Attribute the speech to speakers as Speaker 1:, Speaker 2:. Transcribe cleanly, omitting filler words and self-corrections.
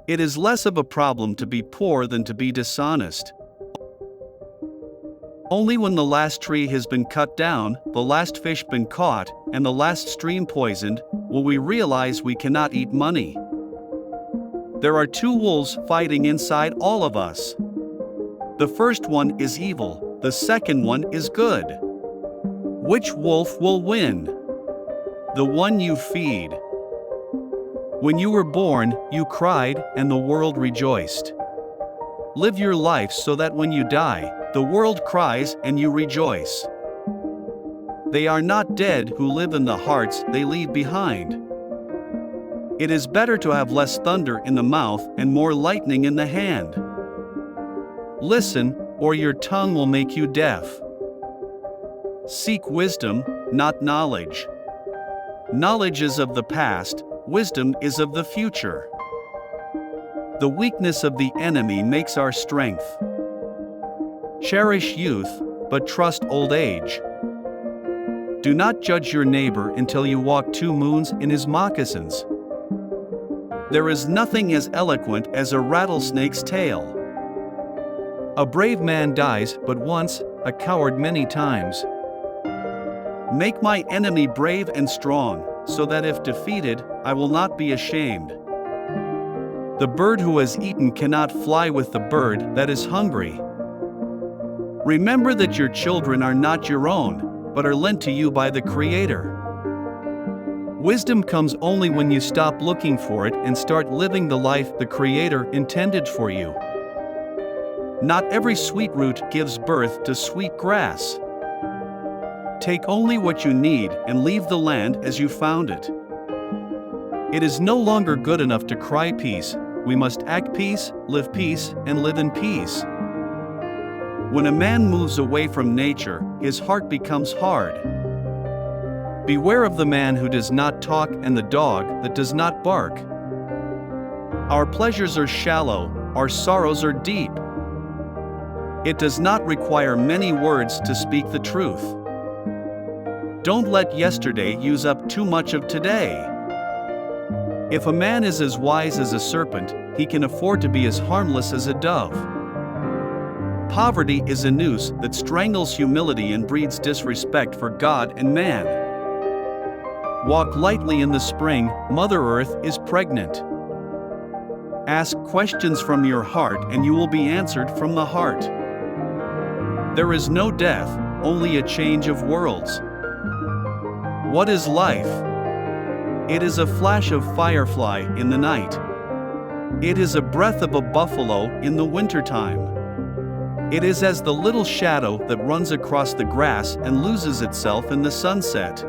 Speaker 1: It is less of a problem to be poor than to be dishonest. Only when the last tree has been cut down, the last fish been caught, and the last stream poisoned, will we realize we cannot eat money. There are two wolves fighting inside all of us. The first one is evil, the second one is good. Which wolf will win? The one you feed. When you were born, you cried, and the world rejoiced. Live your life so that when you die, the world cries and you rejoice. They are not dead who live in the hearts they leave behind. It is better to have less thunder in the mouth and more lightning in the hand. Listen, or your tongue will make you deaf. Seek wisdom, not knowledge. Knowledge is of the past, wisdom is of the future. The weakness of the enemy makes our strength. Cherish youth, but trust old age. Do not judge your neighbor until you walk 2 moons in his moccasins. There is nothing as eloquent as a rattlesnake's tail. A brave man dies but once, a coward many times. Make my enemy brave and strong, so that if defeated, I will not be ashamed. The bird who has eaten cannot fly with the bird that is hungry. Remember that your children are not your own, but are lent to you by the Creator. Wisdom comes only when you stop looking for it and start living the life the Creator intended for you. Not every sweet root gives birth to sweet grass. Take only what you need and leave the land as you found it. It is no longer good enough to cry peace, we must act peace, and live in peace. When a man moves away from nature, his heart becomes hard. Beware of the man who does not talk and the dog that does not bark. Our pleasures are shallow, our sorrows are deep. It does not require many words to speak the truth. Don't let yesterday use up too much of today. If a man is as wise as a serpent, he can afford to be as harmless as a dove. Poverty is a noose that strangles humility and breeds disrespect for God and man. Walk lightly in the spring, Mother Earth is pregnant. Ask questions from your heart and you will be answered from the heart. There is no death, only a change of worlds. What is life? It is a flash of firefly in the night. It is a breath of a buffalo in the wintertime. It is as the little shadow that runs across the grass and loses itself in the sunset.